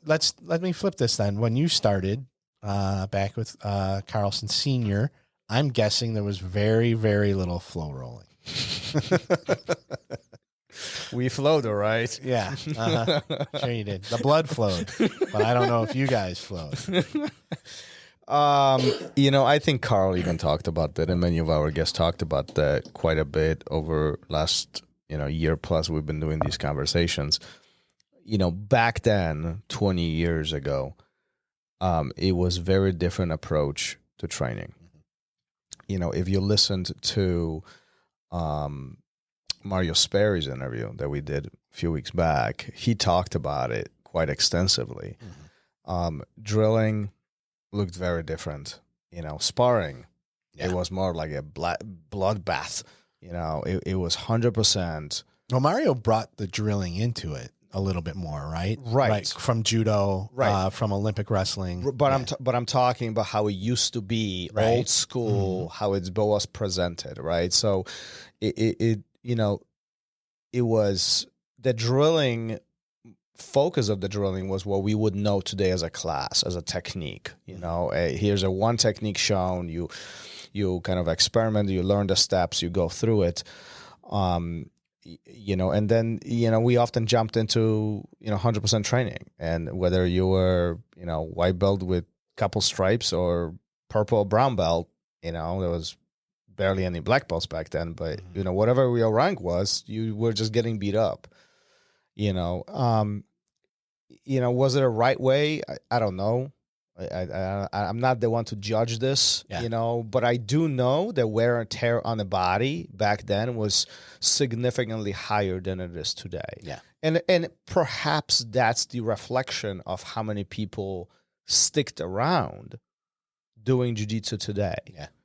let me flip this then. When you started back with Carlson Senior, I'm guessing there was very, very little flow rolling. We flowed, all right. Yeah, sure you did. The blood flowed, but I don't know if you guys flowed. I think Carl even talked about that, and many of our guests talked about that quite a bit over last year plus. We've been doing these conversations. Back then, 20 years ago, it was a very different approach to training. If you listened to Mario Sperry's interview that we did a few weeks back, he talked about it quite extensively. Drilling looked very different. Sparring, it was more like a bloodbath. It was 100%. Well, Mario brought the drilling into it a little bit more, right? Right. From judo, from Olympic wrestling. But I'm talking about how it used to be, old school, how it was presented, right? So it was the drilling. Focus of the drilling was what we would know today as a class, as a technique. Here's a one technique shown. You kind of experiment. You learn the steps. You go through it. And then we often jumped into 100% training, and whether you were white belt with couple stripes or purple or brown belt, there was barely any black belts back then. But whatever your rank was, you were just getting beat up. Was it a right way? I don't know. I'm not the one to judge this, but I do know that wear and tear on the body back then was significantly higher than it is today. Yeah. And perhaps that's the reflection of how many people sticked around doing jiu-jitsu today. Yeah.